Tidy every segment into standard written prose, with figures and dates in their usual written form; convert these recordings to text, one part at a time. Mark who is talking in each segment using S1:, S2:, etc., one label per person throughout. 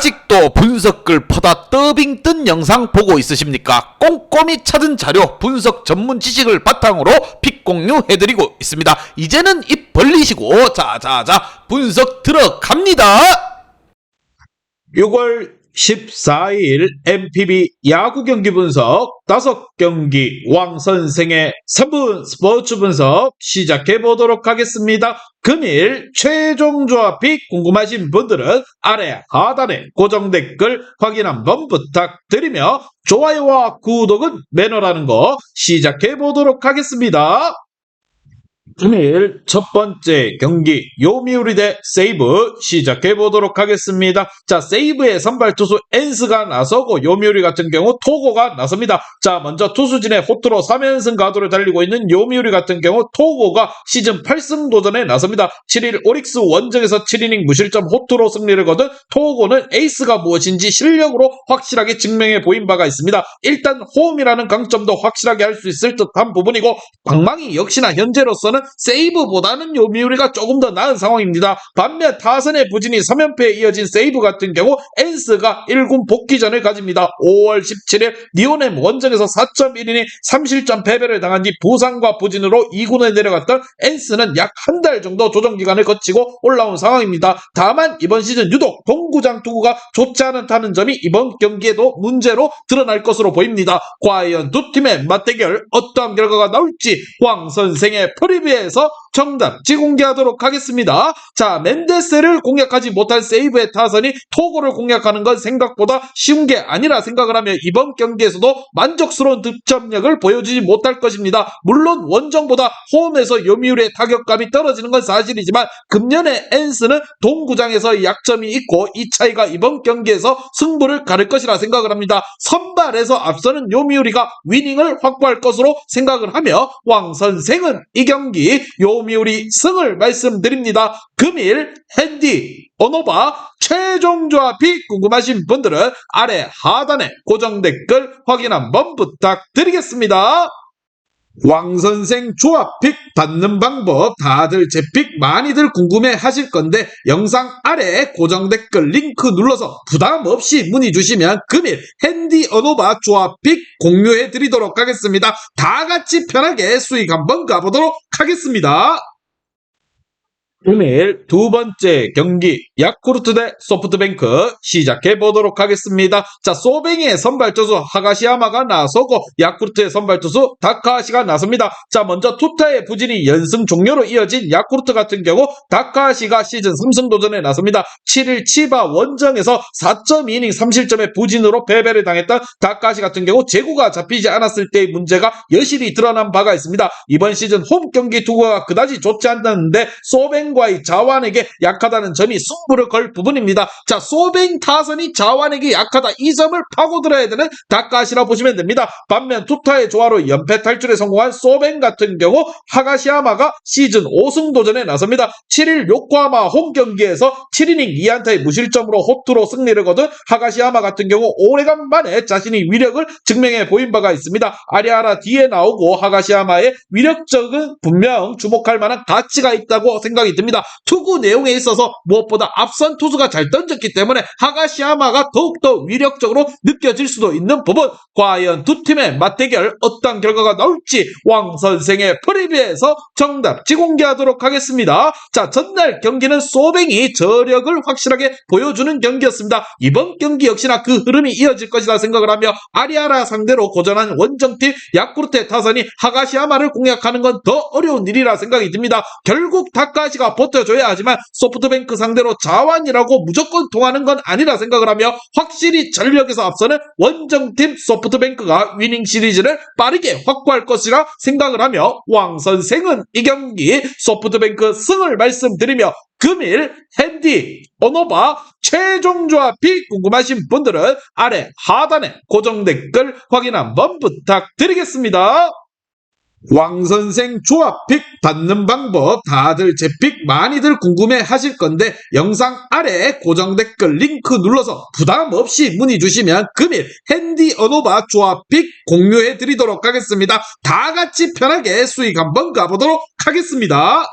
S1: 아직도 분석글 퍼다 더빙 뜬 영상 보고 있으십니까? 꼼꼼히 찾은 자료, 분석 전문 지식을 바탕으로 픽 공유해드리고 있습니다. 이제는 입 벌리시고 자자자 분석 들어갑니다.
S2: 6월 14일 MPB 야구 경기 분석 5경기 왕선생의 3분 스포츠 분석 시작해 보도록 하겠습니다. 금일 최종 조합이 궁금하신 분들은 아래 하단에 고정 댓글 확인 한번 부탁드리며 좋아요와 구독은 매너라는 거 시작해 보도록 하겠습니다. 금일 첫 번째 경기 요미우리 대 세이브 시작해 보도록 하겠습니다. 자, 세이브의 선발 투수 엔스가 나서고 요미우리 같은 경우 토고가 나섭니다. 자, 먼저 투수진의 호투로 3연승 가도를 달리고 있는 요미우리 같은 경우 토고가 시즌 8승 도전에 나섭니다. 7일 오릭스 원정에서 7이닝 무실점 호투로 승리를 거둔 토고는 에이스가 무엇인지 실력으로 확실하게 증명해 보인 바가 있습니다. 일단 홈이라는 강점도 확실하게 할 수 있을 듯한 부분이고 방망이 역시나 현재로서는 세이브보다는 요미우리가 조금 더 나은 상황입니다. 반면 타선의 부진이 3연패에 이어진 세이브 같은 경우 엔스가 1군 복귀전을 가집니다. 5월 17일 니오넴 원정에서 4.1이닝 3실점 패배를 당한 뒤 부상과 부진으로 2군에 내려갔던 엔스는 약 한 달 정도 조정기간을 거치고 올라온 상황입니다. 다만 이번 시즌 유독 동구장 투구가 좋지 않다는 점이 이번 경기에도 문제로 드러날 것으로 보입니다. 과연 두 팀의 맞대결 어떠한 결과가 나올지 황 선생의 프리뷰에서 정답지 공개하도록 하겠습니다. 자, 멘데스를 공략하지 못한 세이브의 타선이 토고를 공략하는 건 생각보다 쉬운 게 아니라 생각을 하며 이번 경기에서도 만족스러운 득점력을 보여주지 못할 것입니다. 물론 원정보다 홈에서 요미우리의 타격감이 떨어지는 건 사실이지만 금년에 엔스는 동구장에서 약점이 있고 이 차이가 이번 경기에서 승부를 가를 것이라 생각을 합니다. 선발에서 앞서는 요미우리가 위닝을 확보할 것으로 생각을 하며 왕 선생은 이 경기 요미우리 승을 말씀드립니다. 금일 핸디 오노바 최종 조합이 궁금하신 분들은 아래 하단에 고정 댓글 확인 한번 부탁드리겠습니다. 왕선생 조합픽 받는 방법 다들 제 픽 많이들 궁금해 하실 건데 영상 아래 고정 댓글 링크 눌러서 부담 없이 문의 주시면 금일 핸디 언오바 조합픽 공유해 드리도록 하겠습니다. 다 같이 편하게 수익 한번 가보도록 하겠습니다. 금일 두 번째 경기 야쿠르트 대 소프트뱅크 시작해 보도록 하겠습니다. 자, 소뱅이의 선발 투수 하가시야마가 나서고 야쿠르트의 선발 투수 다카하시가 나섭니다. 자, 먼저 투타의 부진이 연승 종료로 이어진 야쿠르트 같은 경우 다카하시가 시즌 3승 도전에 나섭니다. 7일 치바 원정에서 4.2이닝 3실점의 부진으로 패배를 당했던 다카하시 같은 경우 제구가 잡히지 않았을 때의 문제가 여실히 드러난 바가 있습니다. 이번 시즌 홈 경기 투구가 그다지 좋지 않았는데 소뱅 과의 자완에게 약하다는 점이 승부를 걸 부분입니다. 자, 소뱅 타선이 자완에게 약하다 이 점을 파고들어야 되는 다카시라 보시면 됩니다. 반면 투타의 조화로 연패 탈출에 성공한 소뱅 같은 경우 하가시야마가 시즌 5승 도전에 나섭니다. 7일 요코하마 홈 경기에서 7이닝 2안타의 무실점으로 호투로 승리를 거둔 하가시야마 같은 경우 오래간만에 자신의 위력을 증명해 보인 바가 있습니다. 아리아라 뒤에 나오고 하가시야마의 위력적은 분명 주목할 만한 가치가 있다고 생각이 듭니다. 투구 내용에 있어서 무엇보다 앞선 투수가 잘 던졌기 때문에 하가시야마가 더욱더 위력적으로 느껴질 수도 있는 부분, 과연 두 팀의 맞대결 어떤 결과가 나올지 왕 선생의 프리뷰에서 정답지 공개하도록 하겠습니다. 자, 전날 경기는 소뱅이 저력을 확실하게 보여주는 경기였습니다. 이번 경기 역시나 그 흐름이 이어질 것이라 생각을 하며 아리아라 상대로 고전한 원정팀 야쿠르트의 타선이 하가시야마를 공략하는 건 더 어려운 일이라 생각이 듭니다. 결국 다카시가 버텨줘야 하지만 소프트뱅크 상대로 자완이라고 무조건 통하는 건 아니라 생각을 하며 확실히 전력에서 앞서는 원정팀 소프트뱅크가 위닝 시리즈를 빠르게 확보할 것이라 생각을 하며 왕 선생은 이 경기 소프트뱅크 승을 말씀드리며 금일 핸디 오노바 최종 조합이 궁금하신 분들은 아래 하단에 고정 댓글 확인 한번 부탁드리겠습니다. 왕선생 조합픽 받는 방법 다들 제 픽 많이들 궁금해 하실 건데 영상 아래 고정 댓글 링크 눌러서 부담 없이 문의 주시면 금일 핸디 언오바 조합픽 공유해 드리도록 하겠습니다. 다 같이 편하게 수익 한번 가보도록 하겠습니다.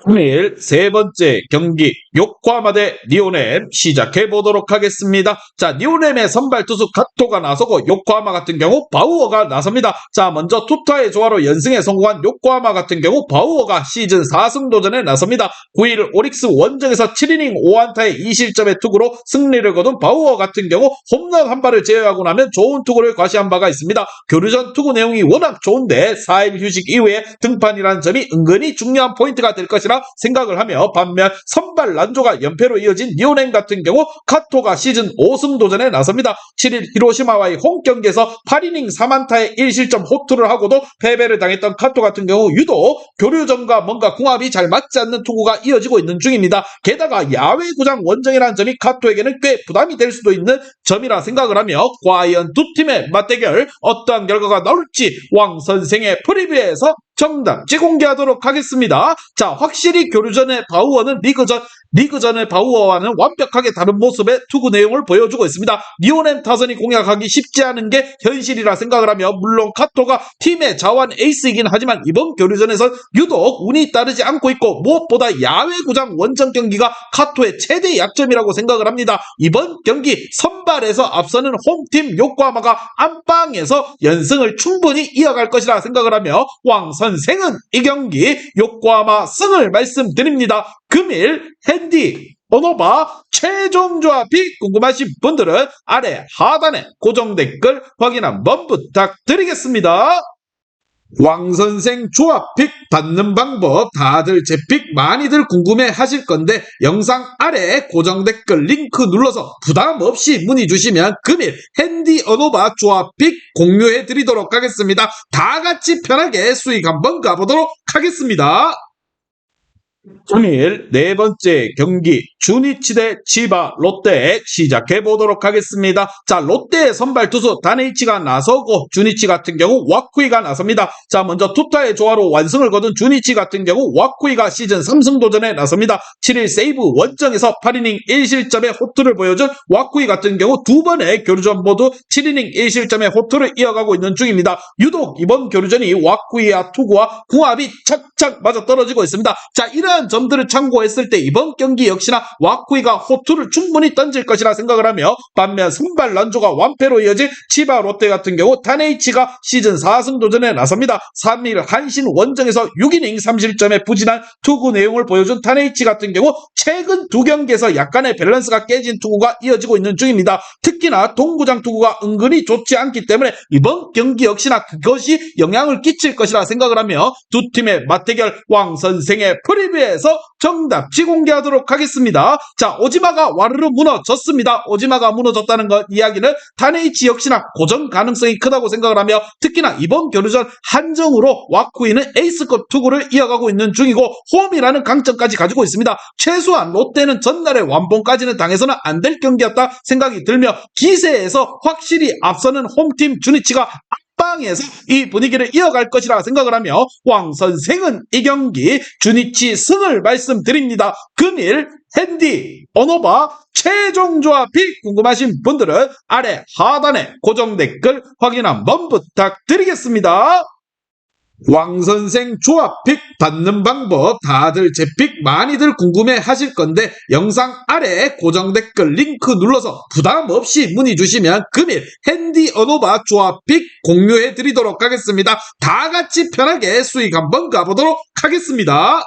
S2: 금일 세 번째 경기 요코하마 대 니오넴 시작해 보도록 하겠습니다. 자, 니오넴의 선발 투수 가토가 나서고 요코하마 같은 경우 바우어가 나섭니다. 자, 먼저 투타의 조화로 연승에 성공한 요코하마 같은 경우 바우어가 시즌 4승 도전에 나섭니다. 9일 오릭스 원정에서 7이닝 5안타의 2실점의 투구로 승리를 거둔 바우어 같은 경우 홈런 한 발을 제외하고 나면 좋은 투구를 과시한 바가 있습니다. 교류전 투구 내용이 워낙 좋은데 4일 휴식 이후에 등판이라는 점이 은근히 중요한 포인트가 될 것이라 생각을 하며, 반면 선발 란조가 연패로 이어진 니오넴 같은 경우 카토가 시즌 5승 도전에 나섭니다. 7일 히로시마와의 홈경기에서 8이닝 3안타의 1실점 호투를 하고도 패배를 당했던 카토 같은 경우 유독 교류전과 뭔가 궁합이 잘 맞지 않는 투구가 이어지고 있는 중입니다. 게다가 야외 구장 원정이라는 점이 카토에게는 꽤 부담이 될 수도 있는 점이라 생각을 하며, 과연 두 팀의 맞대결 어떠한 결과가 나올지 왕 선생의 프리뷰에서 정답지 공개하도록 하겠습니다. 자, 확실히 교류전의 바우어는 리그전의 바우어와는 완벽하게 다른 모습의 투구 내용을 보여주고 있습니다. 니오넴 타선이 공략하기 쉽지 않은 게 현실이라 생각을 하며, 물론 카토가 팀의 자완 에이스이긴 하지만 이번 교류전에선 유독 운이 따르지 않고 있고, 무엇보다 야외 구장 원정 경기가 카토의 최대 약점이라고 생각을 합니다. 이번 경기 선발에서 앞서는 홈팀 요코하마가 안방에서 연승을 충분히 이어갈 것이라 생각을 하며, 왕 선생은 이 경기 요코하마 승을 말씀드립니다. 금일 핸디 오노바 최종 조합이 궁금하신 분들은 아래 하단에 고정 댓글 확인 한번 부탁드리겠습니다. 왕선생 조합픽 받는 방법 다들 제 픽 많이들 궁금해 하실 건데, 영상 아래 고정 댓글 링크 눌러서 부담 없이 문의 주시면 금일 핸디 어노바 조합픽 공유해 드리도록 하겠습니다. 다 같이 편하게 수익 한번 가보도록 하겠습니다. 금일 네 번째 경기 주니치 대 치바 롯데 시작해 보도록 하겠습니다. 자, 롯데의 선발 투수 다네이치가 나서고 주니치 같은 경우 와쿠이가 나섭니다. 자, 먼저 투타의 조화로 완승을 거둔 주니치 같은 경우 와쿠이가 시즌 3승 도전에 나섭니다. 7일 세이브 원정에서 8이닝 1실점의 호투를 보여준 와쿠이 같은 경우 두 번의 교류전 모두 7이닝 1실점의 호투를 이어가고 있는 중입니다. 유독 이번 교류전이 와쿠이와 투구와 궁합이 착착 맞아떨어지고 있습니다. 자, 이러한 점들을 참고했을 때 이번 경기 역시나 와쿠이가 호투를 충분히 던질 것이라 생각을 하며, 반면 선발 란조가 완패로 이어진 치바 롯데 같은 경우 타네이치가 시즌 4승 도전에 나섭니다. 3일 한신 원정에서 6이닝 3실점의 부진한 투구 내용을 보여준 타네이치 같은 경우 최근 두 경기에서 약간의 밸런스가 깨진 투구가 이어지고 있는 중입니다. 특히나 동구장 투구가 은근히 좋지 않기 때문에 이번 경기 역시나 그것이 영향을 끼칠 것이라 생각을 하며, 두 팀의 맞대결 왕 선생의 프리뷰에서 정답지 공개하도록 하겠습니다. 자, 오지마가 와르르 무너졌습니다. 오지마가 무너졌다는 것 이야기는 타네이치 역시나 고전 가능성이 크다고 생각을 하며, 특히나 이번 교류전 한정으로 와쿠이는 에이스급 투구를 이어가고 있는 중이고 홈이라는 강점까지 가지고 있습니다. 최소한 롯데는 전날의 완봉까지는 당해서는 안 될 경기였다 생각이 들며, 기세에서 확실히 앞서는 홈팀 주니치가 빵에서 이 분위기를 이어갈 것이라 생각을 하며, 왕 선생은 이 경기 주니치 승을 말씀드립니다. 금일 핸디 어노바 최종 조합이 궁금하신 분들은 아래 하단에 고정 댓글 확인 한번 부탁드리겠습니다. 왕선생 조합픽 받는 방법 다들 제 픽 많이들 궁금해 하실 건데, 영상 아래 고정 댓글 링크 눌러서 부담 없이 문의 주시면 금일 핸디 어노바 조합픽 공유해 드리도록 하겠습니다. 다 같이 편하게 수익 한번 가보도록 하겠습니다.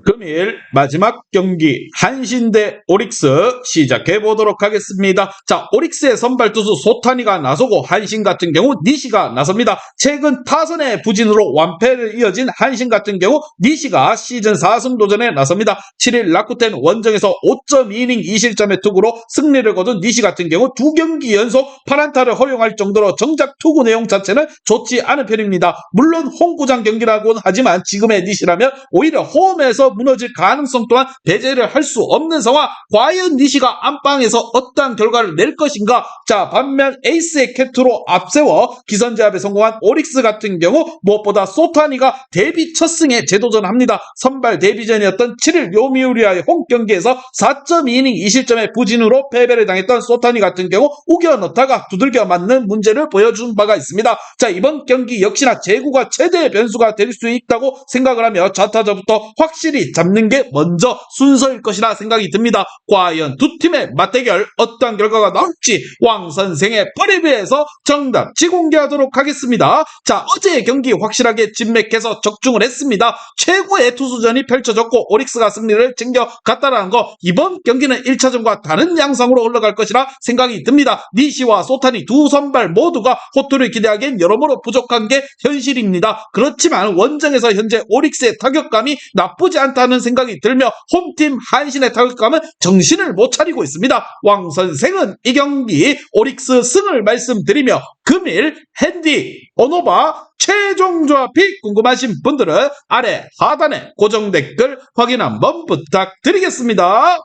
S2: 금일 마지막 경기 한신 대 오릭스 시작해 보도록 하겠습니다. 자, 오릭스의 선발 투수 소타니가 나서고 한신 같은 경우 니시가 나섭니다. 최근 타선의 부진으로 완패를 이어진 한신 같은 경우 니시가 시즌 4승 도전에 나섭니다. 7일 라쿠텐 원정에서 5.2이닝 2실점의 투구로 승리를 거둔 니시 같은 경우 두 경기 연속 8안타를 허용할 정도로 정작 투구 내용 자체는 좋지 않은 편입니다. 물론 홈구장 경기라고는 하지만 지금의 니시라면 오히려 홈에 홈에서 무너질 가능성 또한 배제를 할 수 없는 상황. 과연 니시가 안방에서 어떠한 결과를 낼 것인가. 자, 반면 에이스의 캐트로 앞세워 기선제압에 성공한 오릭스 같은 경우 무엇보다 소타니가 데뷔 첫 승에 재도전합니다. 선발 데뷔전이었던 7일 요미우리와의 홈 경기에서 4.2이닝 2실점의 부진으로 패배를 당했던 소타니 같은 경우 우겨 넣다가 두들겨 맞는 문제를 보여준 바가 있습니다. 자, 이번 경기 역시나 제구가 최대의 변수가 될 수 있다고 생각을 하며 좌타자부터 확실히 잡는 게 먼저 순서일 것이라 생각이 듭니다. 과연 두 팀의 맞대결 어떠한 결과가 나올지 왕 선생의 프리뷰에서 정답지 공개하도록 하겠습니다. 자, 어제의 경기 확실하게 진맥해서 적중을 했습니다. 최고의 투수전이 펼쳐졌고 오릭스가 승리를 챙겨갔다라는 거, 이번 경기는 1차전과 다른 양상으로 흘러갈 것이라 생각이 듭니다. 니시와 소타니 두 선발 모두가 호투를 기대하기엔 여러모로 부족한 게 현실입니다. 그렇지만 원정에서 현재 오릭스의 타격감이 나쁘지 않다는 생각이 들며 홈팀 한신의 타격감은 정신을 못 차리고 있습니다. 왕 선생은 이 경기 오릭스 승을 말씀드리며 금일 핸디 오노바 최종 조합이 궁금하신 분들은 아래 하단에 고정 댓글 확인 한번 부탁드리겠습니다.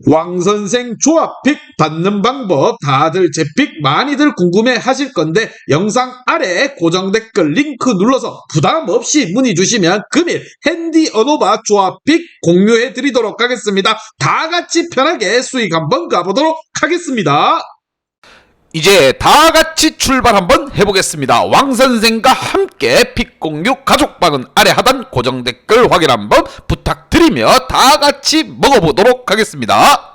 S2: 왕선생 조합픽 받는 방법 다들 제 픽 많이들 궁금해 하실 건데 영상 아래 고정 댓글 링크 눌러서 부담 없이 문의 주시면 금일 핸디 어노바 조합픽 공유해 드리도록 하겠습니다. 다 같이 편하게 수익 한번 가보도록 하겠습니다.
S1: 이제 다 같이 출발 한번 해보겠습니다. 왕 선생과 함께 픽 공유 가족방은 아래 하단 고정 댓글 확인 한번 부탁드리며 다 같이 먹어보도록 하겠습니다.